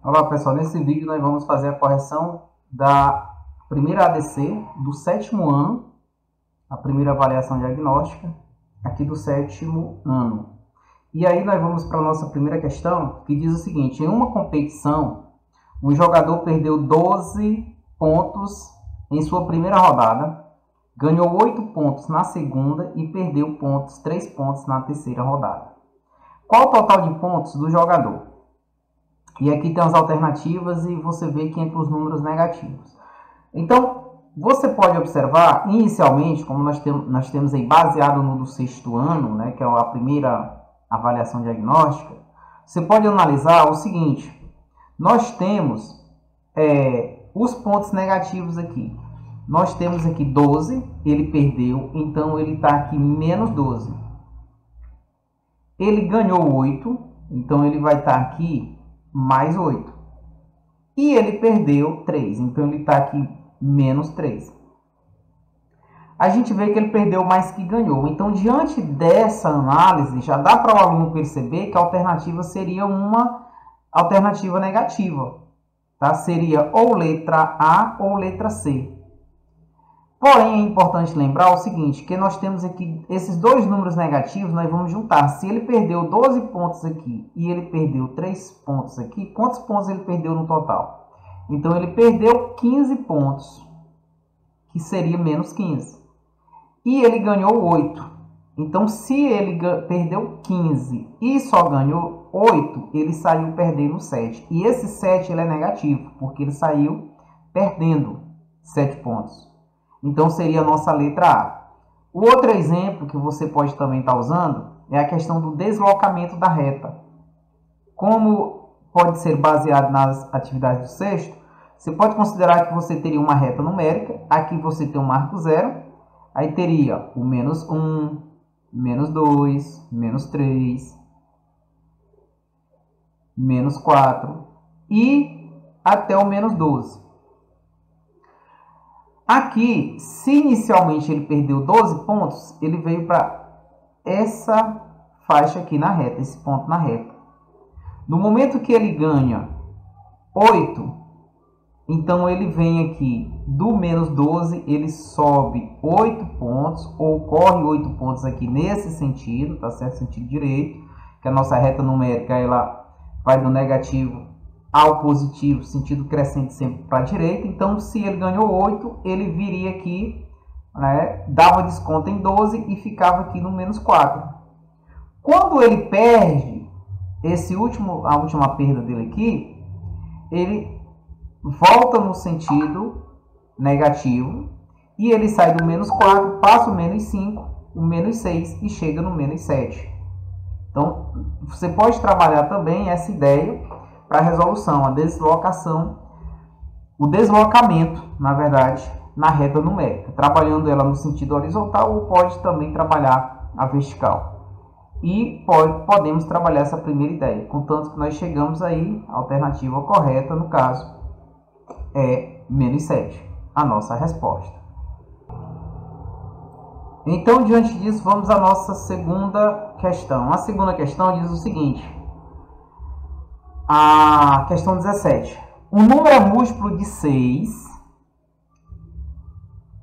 Olá pessoal, nesse vídeo nós vamos fazer a correção da primeira ADC do sétimo ano, a primeira avaliação diagnóstica aqui do sétimo ano. E aí nós vamos para a nossa primeira questão, que diz o seguinte: em uma competição, um jogador perdeu 12 pontos em sua primeira rodada, ganhou 8 pontos na segunda e perdeu 3 pontos na terceira rodada. Qual o total de pontos do jogador? E aqui tem as alternativas e você vê que entre os números negativos. Então, você pode observar, inicialmente, como nós temos aí baseado no do sexto ano, né, que é a primeira avaliação diagnóstica, você pode analisar o seguinte: nós temos os pontos negativos aqui. Nós temos aqui 12, ele perdeu, então ele está aqui menos 12. Ele ganhou 8, então ele vai estar aqui mais 8. E ele perdeu 3, então ele está aqui menos 3. A gente vê que ele perdeu mais que ganhou. Então, diante dessa análise, já dá para o aluno perceber que a alternativa seria uma alternativa negativa. Tá? Seria ou letra A ou letra C. Porém, é importante lembrar o seguinte, que nós temos aqui esses dois números negativos, nós vamos juntar. Se ele perdeu 12 pontos aqui e ele perdeu 3 pontos aqui, quantos pontos ele perdeu no total? Então, ele perdeu 15 pontos, que seria menos 15. E ele ganhou 8. Então, se ele perdeu 15 e só ganhou 8, ele saiu perdendo 7. E esse 7 ele é negativo, porque ele saiu perdendo 7 pontos. Então, seria a nossa letra A. O outro exemplo que você pode também estar usando é a questão do deslocamento da reta. Como pode ser baseado nas atividades do sexto, você pode considerar que você teria uma reta numérica. Aqui você tem um marco zero. Aí teria o menos 1, menos 2, menos 3, menos 4 e até o menos 12. Aqui, se inicialmente ele perdeu 12 pontos, ele veio para essa faixa aqui na reta, esse ponto na reta. No momento que ele ganha 8, então ele vem aqui do menos 12, ele sobe 8 pontos, ou corre 8 pontos aqui nesse sentido, tá certo? Sentido direito, que a nossa reta numérica ela vai do negativo ao positivo, sentido crescente sempre para a direita. Então, se ele ganhou 8, ele viria aqui, né, dava desconto em 12 e ficava aqui no menos 4. Quando ele perde, a última perda dele aqui, ele volta no sentido negativo e ele sai do menos 4, passa o menos 5, o menos 6 e chega no menos 7. Então, você pode trabalhar também essa ideia para a resolução, a deslocação, o deslocamento, na verdade, na reta numérica, trabalhando ela no sentido horizontal ou pode também trabalhar a vertical. E podemos trabalhar essa primeira ideia, contanto que nós chegamos aí, a alternativa correta, no caso, é menos 7, a nossa resposta. Então, diante disso, vamos à nossa segunda questão. A segunda questão diz o seguinte: a questão 17. Um número é múltiplo de 6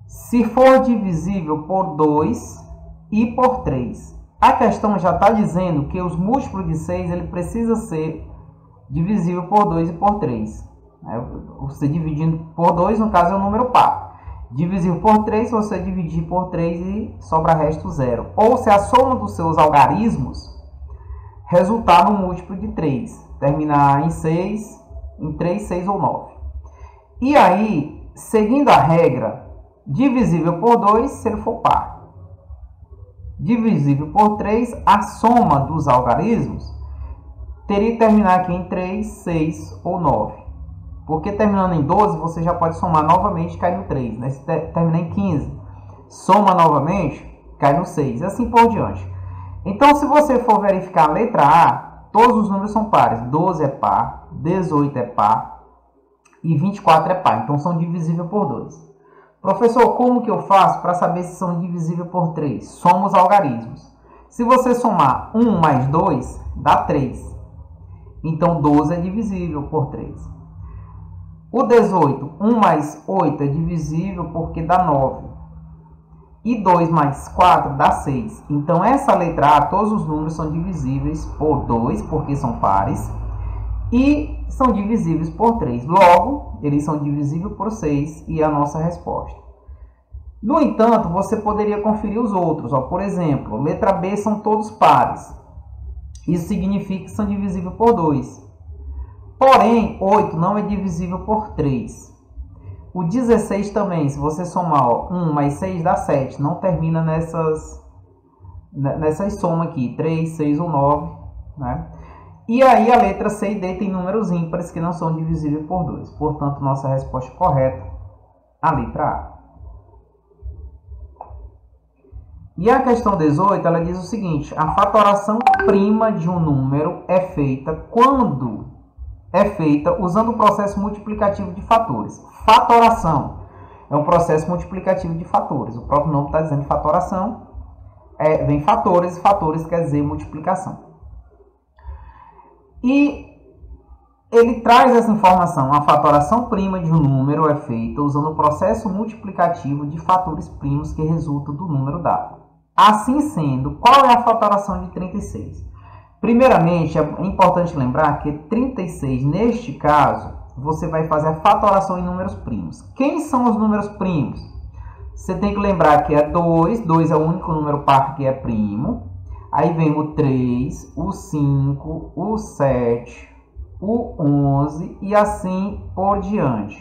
se for divisível por 2 e por 3. A questão já está dizendo que os múltiplos de 6 ele precisa ser divisível por 2 e por 3. Você dividindo por 2, no caso, é um número par. Divisível por 3, você dividir por 3 e sobra resto 0. Ou se a soma dos seus algarismos resultar no múltiplo de 3. Terminar em 6, em 3, 6 ou 9. E aí, seguindo a regra, divisível por 2 se ele for par. Divisível por 3, a soma dos algarismos teria que terminar aqui em 3, 6 ou 9. Porque terminando em 12, você já pode somar novamente e cai no 3. Né? Se terminar em 15, soma novamente, cai no 6. E assim por diante. Então, se você for verificar a letra A, todos os números são pares. 12 é par, 18 é par e 24 é par. Então, são divisíveis por 2. Professor, como que eu faço para saber se são divisíveis por 3? Soma os algarismos. Se você somar 1 mais 2, dá 3. Então, 12 é divisível por 3. O 18, 1 mais 8 é divisível porque dá 9. E 2 mais 4 dá 6. Então, essa letra A, todos os números são divisíveis por 2, porque são pares. E são divisíveis por 3. Logo, eles são divisíveis por 6 e é a nossa resposta. No entanto, você poderia conferir os outros. Por exemplo, letra B são todos pares. Isso significa que são divisíveis por 2. Porém, 8 não é divisível por 3. O 16 também, se você somar 1 mais 6 dá 7. Não termina nessas somas aqui. 3, 6 ou 9. Né? E aí a letra C e D tem números ímpares que não são divisíveis por 2. Portanto, nossa resposta correta, a letra A. E a questão 18, ela diz o seguinte: a fatoração prima de um número é feita quando é feita usando o processo multiplicativo de fatores. Fatoração é um processo multiplicativo de fatores. O próprio nome está dizendo fatoração. Vem fatores, e fatores quer dizer multiplicação. E ele traz essa informação. A fatoração prima de um número é feita usando o processo multiplicativo de fatores primos que resultam do número dado. Assim sendo, qual é a fatoração de 36? Primeiramente, é importante lembrar que 36, neste caso, você vai fazer a fatoração em números primos. Quem são os números primos? Você tem que lembrar que é 2, 2 é o único número par que é primo. Aí vem o 3, o 5, o 7, o 11 e assim por diante.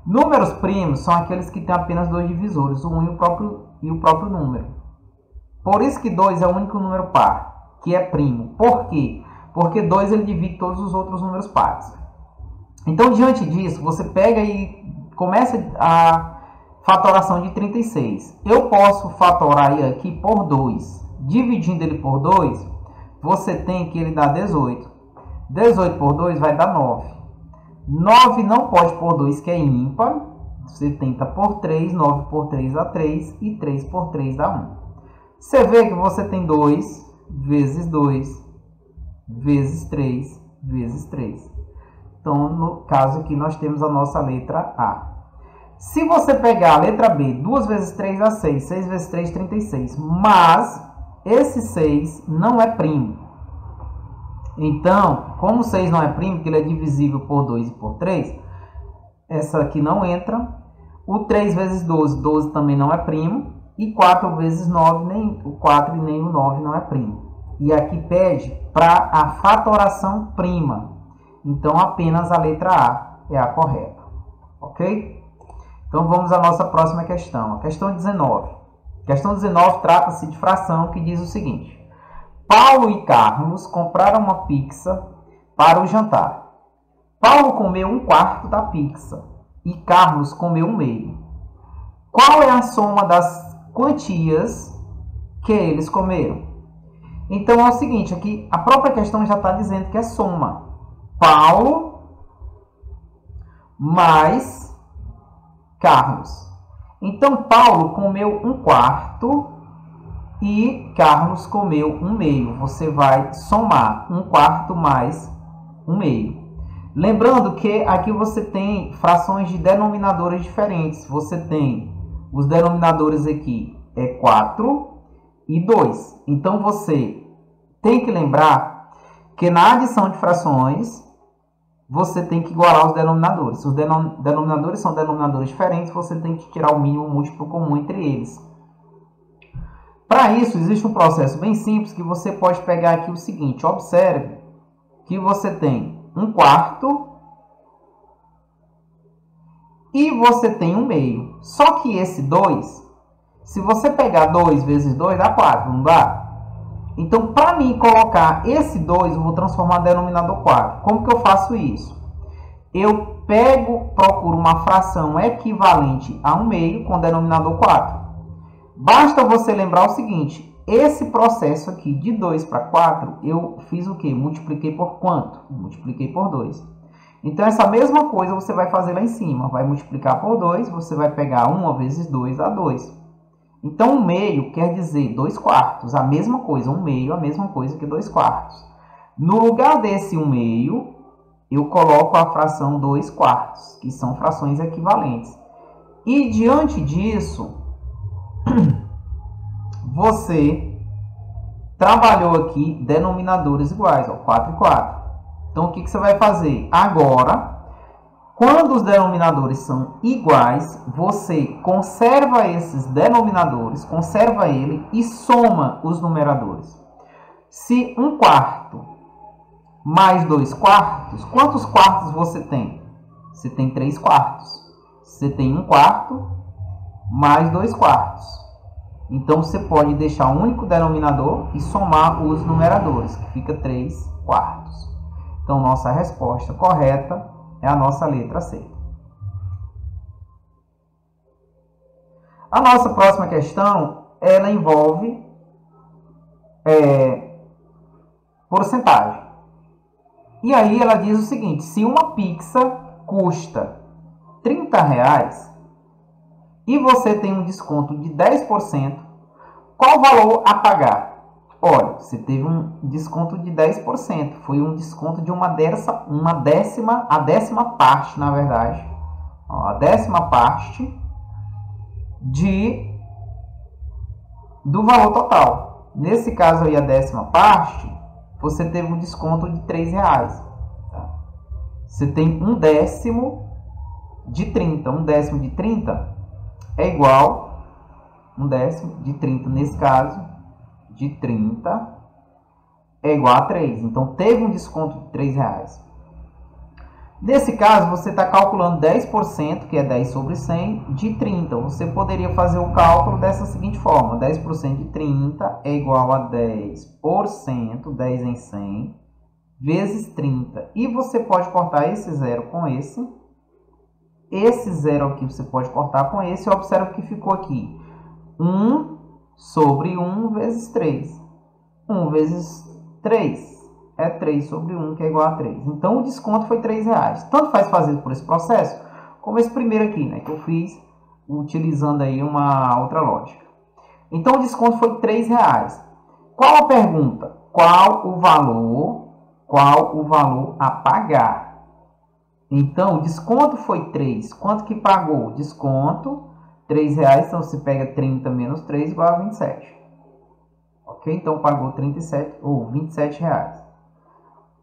Números primos são aqueles que têm apenas dois divisores, o 1 e o próprio número. Por isso que 2 é o único número par, que é primo. Por quê? Porque 2 ele divide todos os outros números pares. Então, diante disso, você pega e começa a fatoração de 36. Eu posso fatorar aqui por 2. Dividindo ele por 2, você tem que ele dá 18. 18 por 2 vai dar 9. 9 não pode por 2, que é ímpar. Você tenta por 3, 9 por 3 dá 3 e 3 por 3 dá 1. Você vê que você tem 2 vezes 2 vezes 3 vezes 3. Então, no caso aqui, nós temos a nossa letra A. Se você pegar a letra B, 2 vezes 3 dá 6, 6 vezes 3, 36. Mas esse 6 não é primo. Então, como 6 não é primo, porque ele é divisível por 2 e por 3, essa aqui não entra. O 3 vezes 12, 12 também não é primo. E 4 vezes 9, nem o 4 e nem o 9 não é primo. E aqui pede para a fatoração prima. Então, apenas a letra A é a correta. Ok? Então, vamos à nossa próxima questão. A questão 19. A questão 19 trata-se de fração que diz o seguinte: Paulo e Carlos compraram uma pizza para o jantar. Paulo comeu 1/4 da pizza e Carlos comeu 1/2. Qual é a soma das quantias que eles comeram? Então é o seguinte, aqui a própria questão já está dizendo que é soma. Paulo mais Carlos. Então Paulo comeu 1/4 e Carlos comeu 1/2. Você vai somar 1/4 mais 1/2. Lembrando que aqui você tem frações de denominadores diferentes. Você tem os denominadores aqui é 4 e 2. Então, você tem que lembrar que na adição de frações, você tem que igualar os denominadores. Se os denominadores são denominadores diferentes, você tem que tirar o mínimo múltiplo comum entre eles. Para isso, existe um processo bem simples que você pode pegar aqui o seguinte. Observe que você tem 1/4 e você tem 1/2. Só que esse 2, se você pegar 2 vezes 2, dá 4, não dá? Então, para mim colocar esse 2, eu vou transformar no denominador 4. Como que eu faço isso? Eu procuro uma fração equivalente a 1/2 com denominador 4. Basta você lembrar o seguinte, esse processo aqui de 2 para 4, eu fiz o quê? Multipliquei por quanto? Multipliquei por 2. Então, essa mesma coisa você vai fazer lá em cima. Vai multiplicar por 2, você vai pegar 1 vezes 2 dá 2. Então, 1/2 quer dizer 2/4. A mesma coisa, 1/2 a mesma coisa que 2/4. No lugar desse 1/2, eu coloco a fração 2/4, que são frações equivalentes. E diante disso, você trabalhou aqui denominadores iguais, ó, 4 e 4. Então, o que você vai fazer? Agora, quando os denominadores são iguais, você conserva esses denominadores, conserva ele e soma os numeradores. Se 1/4 mais 2/4, quantos quartos você tem? Você tem 3/4. Você tem 1/4 mais 2/4. Então, você pode deixar um único denominador e somar os numeradores, que fica 3/4. Então, nossa resposta correta é a nossa letra C. A nossa próxima questão, ela envolve porcentagem. E aí ela diz o seguinte: se uma pizza custa R$30 e você tem um desconto de 10%, qual o valor a pagar? Olha, você teve um desconto de 10%. Foi um desconto de a décima parte, na verdade. Ó, a décima parte do valor total. Nesse caso aí, a décima parte, você teve um desconto de R$3. Tá? Você tem um décimo de 30. Um décimo de 30 é igual um décimo de 30, nesse caso, de 30 é igual a 3. Então, teve um desconto de R$3. Nesse caso, você está calculando 10%, que é 10 sobre 100, de 30. Você poderia fazer o cálculo dessa seguinte forma: 10% de 30 é igual a 10%, 10 em 100, vezes 30. E você pode cortar esse zero com esse. Esse zero aqui você pode cortar com esse. Observa que ficou aqui 1 sobre 1 vezes 3. 1 vezes 3 é 3 sobre 1, que é igual a 3. Então, o desconto foi R$3. Tanto faz fazer por esse processo, como esse primeiro aqui, né, que eu fiz utilizando aí uma outra lógica. Então, o desconto foi R$3. Qual a pergunta? Qual o valor a pagar? Então, o desconto foi 3. Quanto que pagou? Desconto, R$3. Então, você pega 30 menos 3 igual a 27. Ok? Então, pagou 37 ou R$27.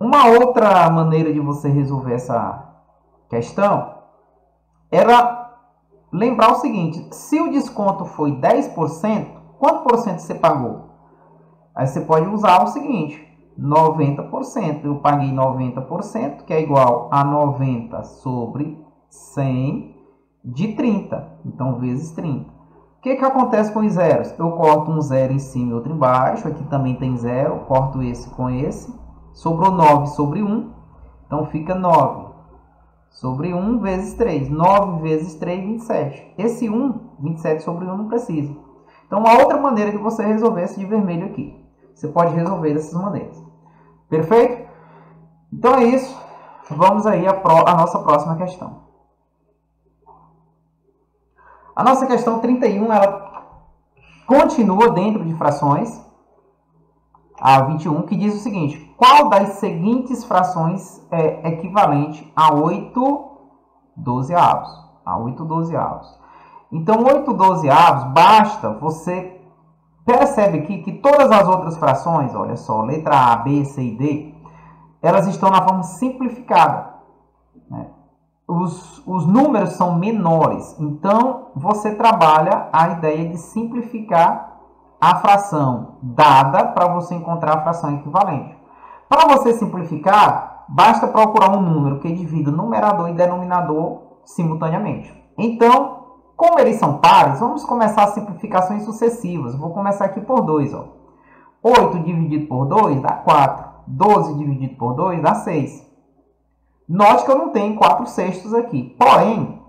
Uma outra maneira de você resolver essa questão era lembrar o seguinte: se o desconto foi 10%, quanto por cento você pagou? Aí você pode usar o seguinte: 90%. Eu paguei 90%, que é igual a 90 sobre 100 de 30. Então, vezes 30. O que acontece com os zeros? Eu corto um zero em cima e outro embaixo. Aqui também tem zero. Eu corto esse com esse. Sobrou 9 sobre 1. Então, fica 9 sobre 1 vezes 3. 9 vezes 3, 27. Esse 27 sobre 1 não precisa. Então, uma outra maneira de você resolver esse de vermelho aqui. Você pode resolver dessas maneiras. Perfeito? Então, é isso. Vamos aí à nossa próxima questão. A nossa questão 31, ela continua dentro de frações. A 21, que diz o seguinte: qual das seguintes frações é equivalente a 8/12? A 8/12. Então, 8/12, basta você... Percebe aqui que todas as outras frações, olha só, letra A, B, C e D, elas estão na forma simplificada, né? Os números são menores, então você trabalha a ideia de simplificar a fração dada para você encontrar a fração equivalente. Para você simplificar, basta procurar um número que divida numerador e denominador simultaneamente. Então, como eles são pares, vamos começar as simplificações sucessivas. Vou começar aqui por 2. 8 dividido por 2 dá 4. 12 dividido por 2 dá 6. Note que eu não tenho 4/6 aqui. Porém,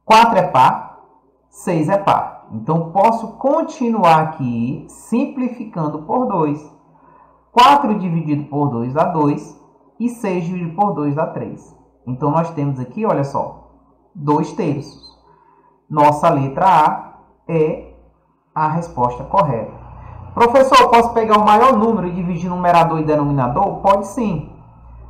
4 é par, 6 é par. Então, posso continuar aqui simplificando por 2. 4 dividido por 2 dá 2. E 6 dividido por 2 dá 3. Então, nós temos aqui, olha só, 2/3. Nossa letra A é a resposta correta. Professor, posso pegar o maior número e dividir numerador e denominador? Pode sim.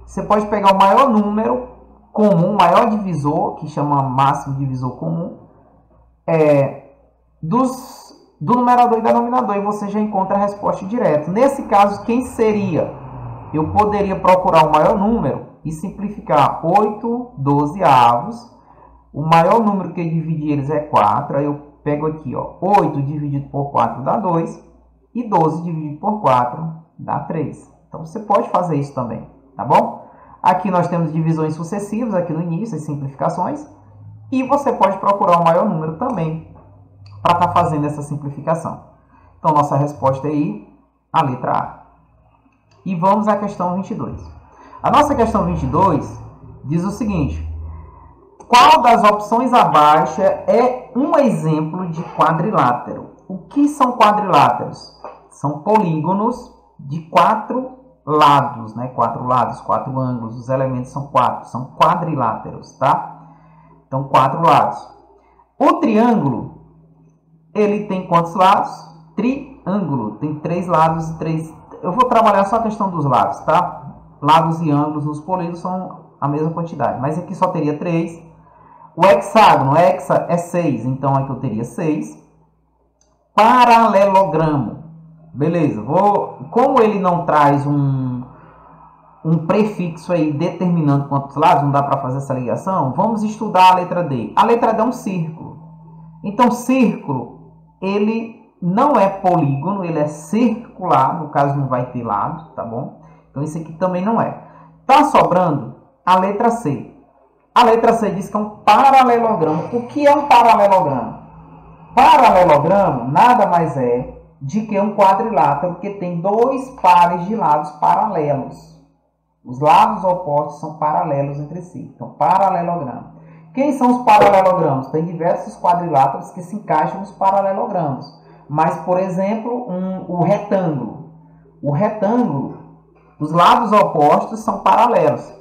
Você pode pegar o maior número comum, o maior divisor, que chama máximo divisor comum, do numerador e denominador, e você já encontra a resposta direta. Nesse caso, quem seria? Eu poderia procurar o maior número e simplificar 8 12avos. O maior número que eu dividi eles é 4. Aí eu pego aqui, ó, 8 dividido por 4 dá 2. E 12 dividido por 4 dá 3. Então, você pode fazer isso também, tá bom? Aqui nós temos divisões sucessivas, aqui no início, as simplificações. E você pode procurar o maior número também para estar fazendo essa simplificação. Então, nossa resposta é aí, a letra A. E vamos à questão 22. A nossa questão 22 diz o seguinte: qual das opções abaixo é um exemplo de quadrilátero? O que são quadriláteros? São polígonos de 4 lados, né? 4 lados, 4 ângulos. Os elementos são 4, são quadriláteros, tá? Então, 4 lados. O triângulo, ele tem quantos lados? Triângulo, tem 3 lados e 3. Eu vou trabalhar só a questão dos lados, tá? Lados e ângulos nos polígonos são a mesma quantidade, mas aqui só teria 3. O hexágono, hexa é 6, então aqui eu teria 6. Paralelogramo. Beleza, como ele não traz um prefixo aí determinando quantos lados, não dá para fazer essa ligação, vamos estudar a letra D. A letra D é um círculo. Então, círculo, ele não é polígono, ele é circular, no caso não vai ter lado, tá bom? Então, isso aqui também não é. Tá sobrando a letra C. A letra C diz que é um paralelogramo. O que é um paralelogramo? Paralelogramo nada mais é de que um quadrilátero que tem 2 pares de lados paralelos. Os lados opostos são paralelos entre si. Então, paralelogramo. Quem são os paralelogramos? Tem diversos quadriláteros que se encaixam nos paralelogramos. Mas, por exemplo, o retângulo. O retângulo, os lados opostos são paralelos.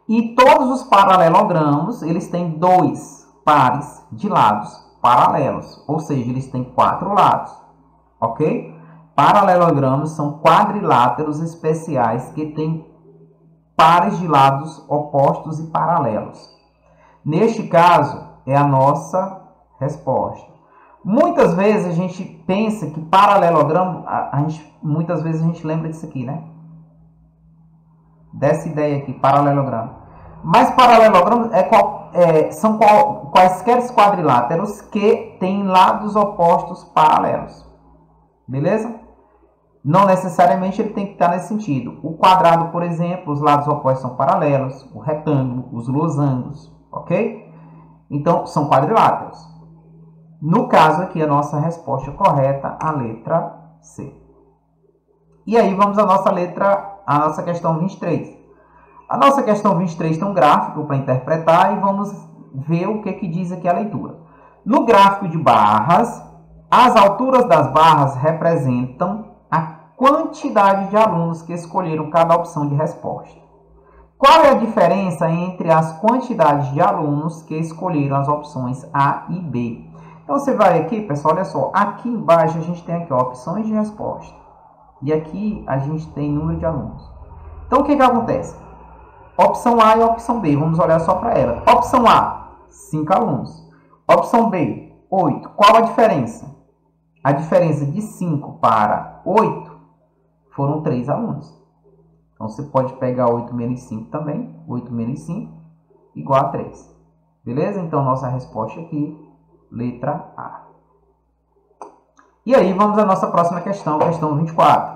E todos os paralelogramos, eles têm 2 pares de lados paralelos. Ou seja, eles têm 4 lados. Ok? Paralelogramos são quadriláteros especiais que têm pares de lados opostos e paralelos. Neste caso, é a nossa resposta. Muitas vezes a gente pensa que paralelogramo, muitas vezes a gente lembra disso aqui, né? Dessa ideia aqui, paralelogramo. Mas paralelogramo são quaisquer quadriláteros que têm lados opostos paralelos. Beleza? Não necessariamente ele tem que estar nesse sentido. O quadrado, por exemplo, os lados opostos são paralelos. O retângulo, os losangos, ok? Então, são quadriláteros. No caso aqui, a nossa resposta correta, a letra C. E aí, vamos à nossa questão 23. A nossa questão 23 tem um gráfico para interpretar e vamos ver o que diz aqui a leitura. No gráfico de barras, as alturas das barras representam a quantidade de alunos que escolheram cada opção de resposta. Qual é a diferença entre as quantidades de alunos que escolheram as opções A e B? Então, você vai aqui, pessoal, olha só. Aqui embaixo a gente tem aqui, ó, opções de resposta. E aqui a gente tem número de alunos. Então, o que acontece? Opção A e opção B. Vamos olhar só para ela. Opção A, 5 alunos. Opção B, 8. Qual a diferença? A diferença de 5 para 8 foram 3 alunos. Então, você pode pegar 8 menos 5 também. 8 menos 5 igual a 3. Beleza? Então, nossa resposta aqui, letra A. E aí, vamos à nossa próxima questão, questão 24.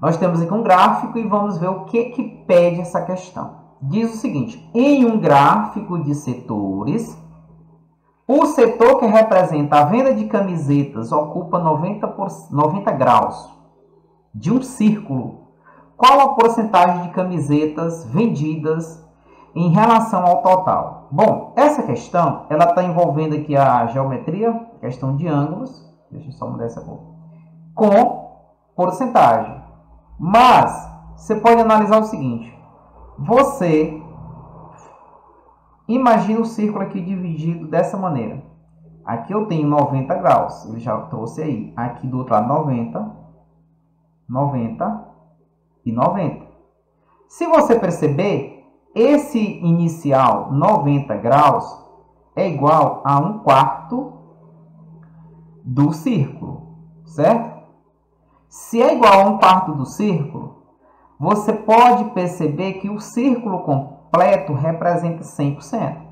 Nós temos aqui um gráfico e vamos ver o que pede essa questão. Diz o seguinte: em um gráfico de setores, o setor que representa a venda de camisetas ocupa 90 graus de um círculo. Qual a porcentagem de camisetas vendidas em relação ao total? Bom, essa questão ela está envolvendo aqui a geometria, questão de ângulos. Deixa eu só mudar essa cor. Com porcentagem. Mas você pode analisar o seguinte: você imagina o círculo aqui dividido dessa maneira. Aqui eu tenho 90 graus, ele já trouxe aí. Aqui do outro lado 90, 90 e 90. Se você perceber, esse inicial 90 graus é igual a 1/4 do círculo, certo? Se é igual a 1/4 do círculo, você pode perceber que o círculo completo representa 100%.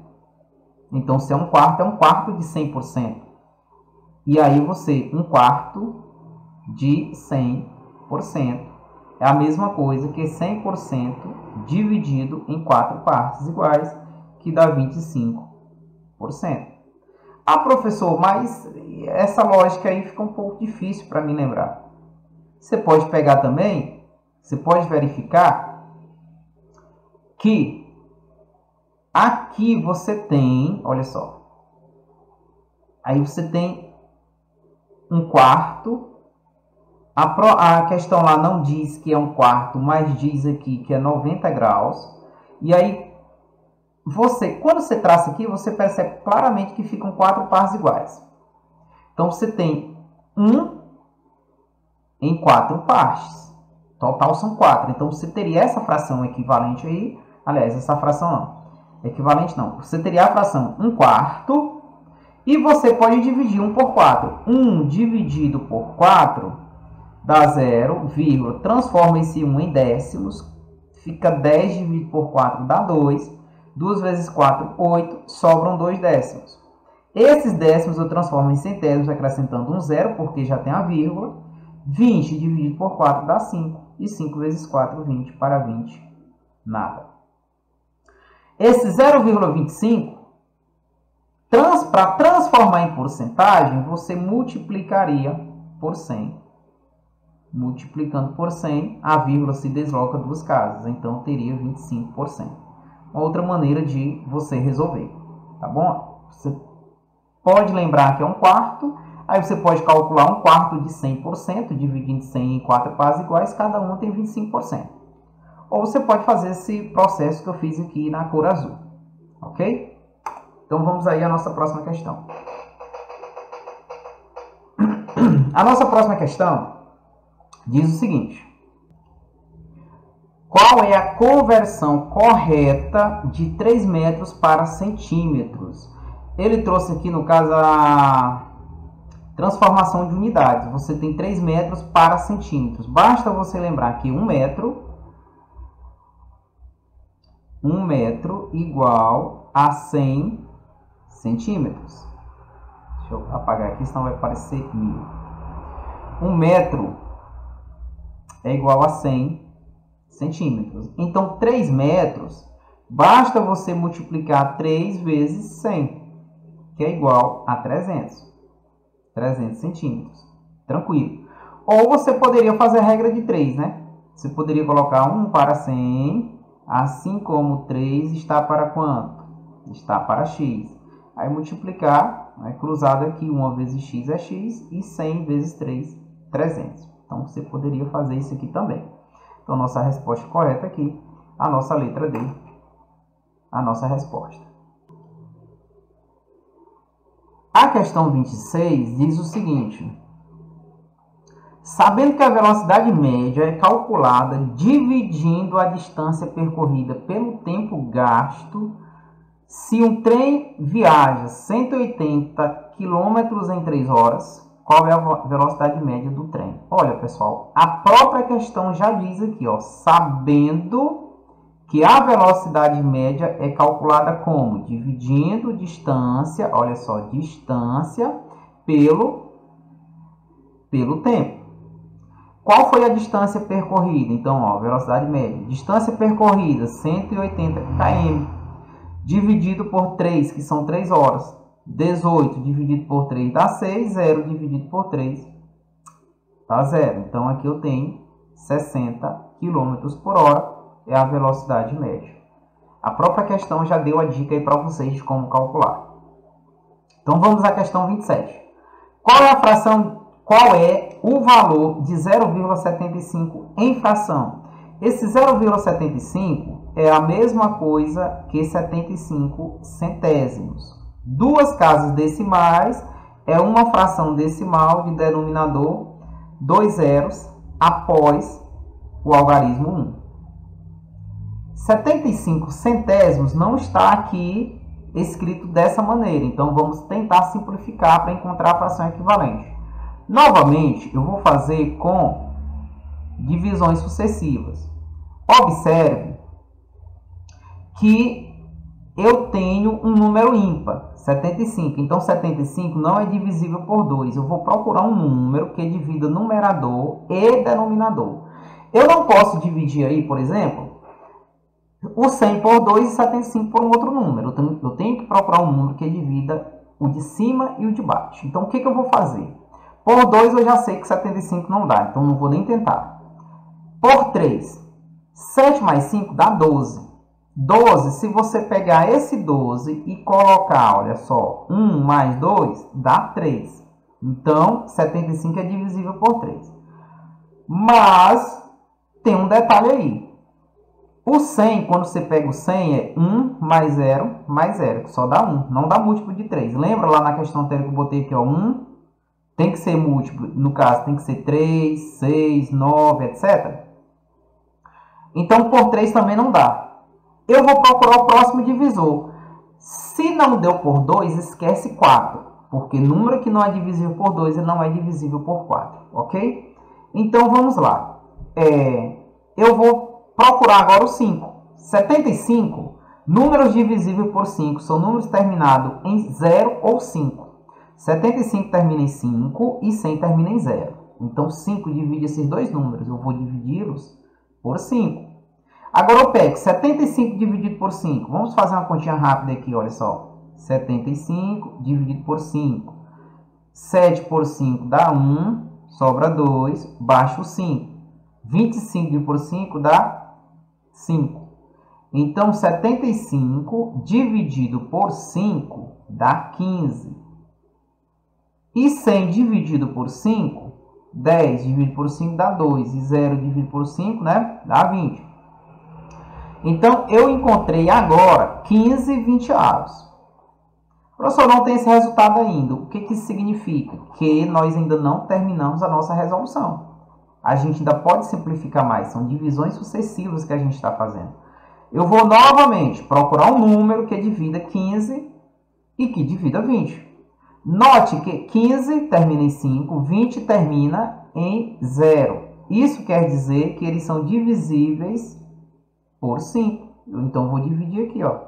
Então, se é 1/4, é 1/4 de 100%. E aí você, 1/4 de 100% é a mesma coisa que 100% dividido em 4 partes iguais, que dá 25%. Ah, professor, mas essa lógica aí fica um pouco difícil para me lembrar. Você pode pegar também, você pode verificar que aqui você tem, olha só, aí você tem 1/4. A questão lá não diz que é 1/4, mas diz aqui que é 90 graus. E aí, quando você traça aqui, você percebe claramente que ficam 4 partes iguais. Então, você tem 1 em 4 partes. Total são 4. Então, você teria essa fração equivalente aí. Aliás, essa fração não. Equivalente não. Você teria a fração 1/4. E você pode dividir 1 por 4. 1 dividido por 4... dá 0, vírgula, transforma esse 1 em décimos, fica 10 dividido por 4 dá 2, 2 vezes 4, 8, sobram 2 décimos. Esses décimos eu transformo em centésimos, acrescentando um 0, porque já tem a vírgula. 20 dividido por 4 dá 5, e 5 vezes 4, 20, para 20, nada. Esse 0,25, para transformar em porcentagem, você multiplicaria por 100. Multiplicando por 100, a vírgula se desloca 2 casas, então teria 25%. Uma outra maneira de você resolver, tá bom? Você pode lembrar que é 1/4, aí você pode calcular 1/4 de 100%, dividindo 100 em 4 partes iguais, cada uma tem 25%. Ou você pode fazer esse processo que eu fiz aqui na cor azul, ok? Então vamos aí à nossa próxima questão. A nossa próxima questão diz o seguinte: qual é a conversão correta de 3 metros para centímetros? Ele trouxe aqui, no caso, a transformação de unidades. Você tem 3 metros para centímetros. Basta você lembrar que 1 metro igual a 100 centímetros. Deixa eu apagar aqui, senão vai parecer 1000. 1 metro é igual a 100 centímetros. Então, 3 metros, basta você multiplicar 3 vezes 100, que é igual a 300 centímetros. Tranquilo. Ou você poderia fazer a regra de 3, né? Você poderia colocar 1 para 100, assim como 3 está para quanto? Está para x. Aí multiplicar, né, cruzado aqui, 1 vezes x é x, e 100 vezes 3, 300. Então, você poderia fazer isso aqui também. Então, nossa resposta correta aqui, a nossa letra D, a nossa resposta. A questão 26 diz o seguinte: sabendo que a velocidade média é calculada dividindo a distância percorrida pelo tempo gasto, se um trem viaja 180 km em 3 horas, qual é a velocidade média do trem? Olha, pessoal, a própria questão já diz aqui, ó, sabendo que a velocidade média é calculada como? Dividindo distância, olha só, distância pelo tempo. Qual foi a distância percorrida? Então, ó, velocidade média. Distância percorrida, 180 km, dividido por 3, que são 3 horas. 18 dividido por 3 dá 6, 0 dividido por 3 dá 0. Então, aqui eu tenho 60 km por hora, é a velocidade média. A própria questão já deu a dica aí para vocês de como calcular. Então, vamos à questão 27. Qual é o valor de 0,75 em fração? Esse 0,75 é a mesma coisa que 75 centésimos. duas casas decimais, é uma fração decimal de denominador 2 zeros após o algarismo 1. 75 centésimos não está aqui escrito dessa maneira, então vamos tentar simplificar para encontrar a fração equivalente. Novamente, eu vou fazer com divisões sucessivas. Observe que eu tenho um número ímpar, 75. Então, 75 não é divisível por 2. Eu vou procurar um número que divida numerador e denominador. Eu não posso dividir aí, por exemplo, o 100 por 2 e 75 por um outro número. Eu tenho que procurar um número que divida o de cima e o de baixo. Então, o que eu vou fazer? Por 2 eu já sei que 75 não dá, então não vou nem tentar. Por 3, 7 mais 5 dá 12. 12, se você pegar esse 12 e colocar, olha só, 1 mais 2 dá 3. Então, 75 é divisível por 3. Mas, tem um detalhe aí. O 100, quando você pega o 100, é 1 mais 0, que só dá 1. Não dá múltiplo de 3. Lembra lá na questão anterior que eu botei aqui, ó, 1 tem que ser múltiplo. No caso, tem que ser 3, 6, 9, etc. Então, por 3 também não dá. Eu vou procurar o próximo divisor. Se não deu por 2, esquece 4. Porque número que não é divisível por 2, ele não é divisível por 4. Ok? Então, vamos lá. Eu vou procurar agora o 5. 75, números divisíveis por 5 são números terminados em 0 ou 5. 75 termina em 5 e 100 termina em 0. Então, 5 divide esses dois números. Eu vou dividi-los por 5. Agora eu pego 75 dividido por 5. Vamos fazer uma continha rápida aqui, olha só. 75 dividido por 5. 7 por 5 dá 1, sobra 2, baixa o 5. 25 dividido por 5 dá 5. Então, 75 dividido por 5 dá 15. E 100 dividido por 5, 10 dividido por 5 dá 2. E 0 dividido por 5, né, dá 20. Então, eu encontrei agora 15 vinteavos. Professor, não tem esse resultado ainda. O que isso significa? Que nós ainda não terminamos a nossa resolução. A gente ainda pode simplificar mais. São divisões sucessivas que a gente está fazendo. Eu vou novamente procurar um número que divida 15 e que divida 20. Note que 15 termina em 5, 20 termina em 0. Isso quer dizer que eles são divisíveis por 5. Então, vou dividir aqui, ó.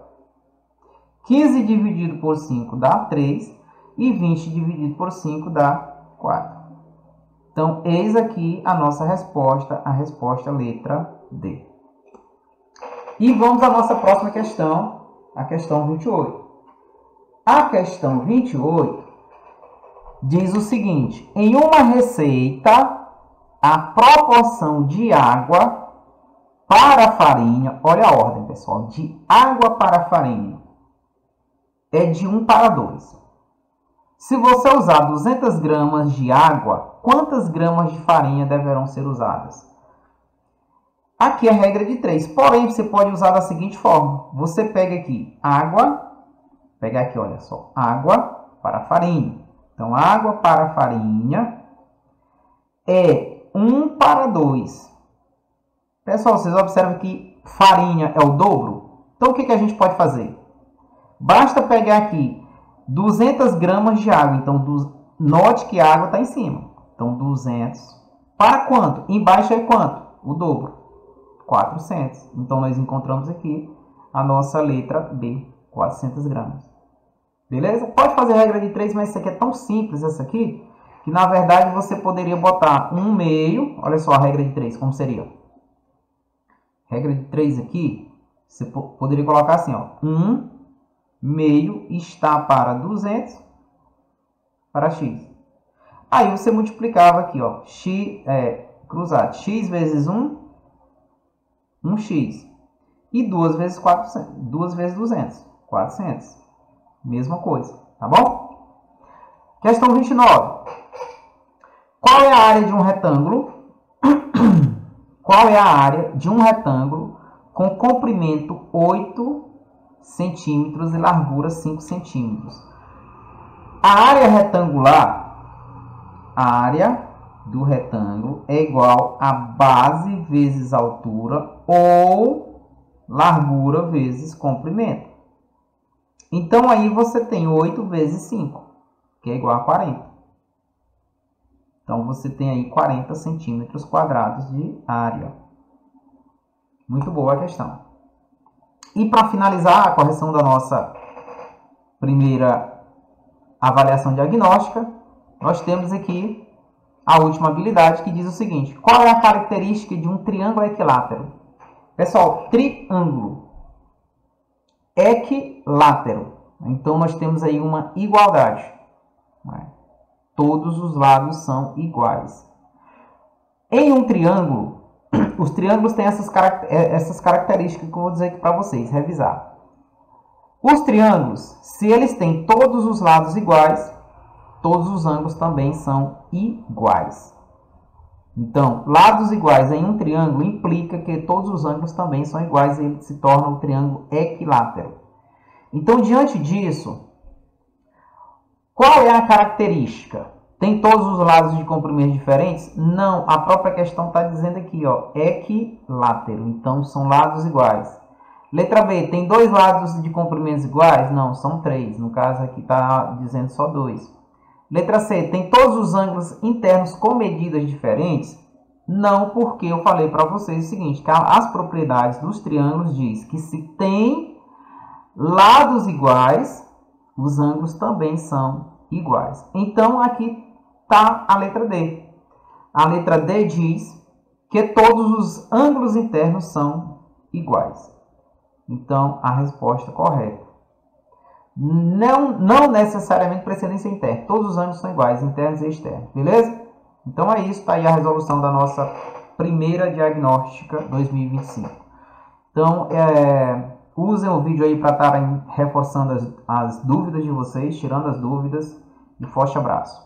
15 dividido por 5 dá 3. E 20 dividido por 5 dá 4. Então, eis aqui a nossa resposta, a resposta letra D. E vamos à nossa próxima questão, a questão 28. A questão 28 diz o seguinte: em uma receita, a proporção de água para a farinha, olha a ordem, pessoal, de água para a farinha é de 1 para 2. Se você usar 200 gramas de água, quantas gramas de farinha deverão ser usadas? Aqui é a regra de 3, porém você pode usar da seguinte forma. Você pega aqui água, pega aqui, olha só, água para a farinha. Então, água para a farinha é 1 para 2. Pessoal, vocês observam que farinha é o dobro? Então, o que a gente pode fazer? Basta pegar aqui 200 gramas de água. Então, note que a água está em cima. Então, 200 para quanto? Embaixo é quanto? O dobro. 400. Então, nós encontramos aqui a nossa letra B, 400 gramas. Beleza? Pode fazer regra de 3, mas isso aqui é tão simples, essa aqui, que na verdade você poderia botar 1/2. Olha só a regra de 3, como seria? Regra de 3 aqui, você poderia colocar assim, ó. 1/2 está para 200 para x. Aí você multiplicava aqui, ó. Cruzado. X vezes 1, 1x. E 2 vezes 400, 2 vezes 200, 400. Mesma coisa, tá bom? Questão 29. Qual é a área de um retângulo? Qual é a área de um retângulo com comprimento 8 centímetros e largura 5 centímetros. A área retangular, a área do retângulo é igual a base vezes altura ou largura vezes comprimento. Então, aí você tem 8 vezes 5, que é igual a 40. Então, você tem aí 40 centímetros quadrados de área. Muito boa a questão. E para finalizar a correção da nossa primeira avaliação diagnóstica, nós temos aqui a última habilidade que diz o seguinte: qual é a característica de um triângulo equilátero? Pessoal, triângulo equilátero. Então, nós temos aí uma igualdade. Todos os lados são iguais. Em um triângulo, os triângulos têm essas características que eu vou dizer aqui para vocês, revisar. Os triângulos, se eles têm todos os lados iguais, todos os ângulos também são iguais. Então, lados iguais em um triângulo implica que todos os ângulos também são iguais e ele se torna um triângulo equilátero. Então, diante disso, qual é a característica? Tem todos os lados de comprimento diferentes? Não, a própria questão está dizendo aqui, ó, equilátero. Então, são lados iguais. Letra B, tem dois lados de comprimentos iguais? Não, são 3. No caso aqui está dizendo só 2. Letra C, tem todos os ângulos internos com medidas diferentes? Não, porque eu falei para vocês o seguinte, que as propriedades dos triângulos diz que se tem lados iguais, os ângulos também são iguais. Então, aqui está a letra D. A letra D diz que todos os ângulos internos são iguais. Então, a resposta correta. Não necessariamente precisa ser interno. Todos os ângulos são iguais, internos e externos. Beleza? Então, é isso. Está aí a resolução da nossa primeira diagnóstica 2025. Então, usem o vídeo aí para estarem reforçando as dúvidas de vocês, tirando as dúvidas. E forte abraço.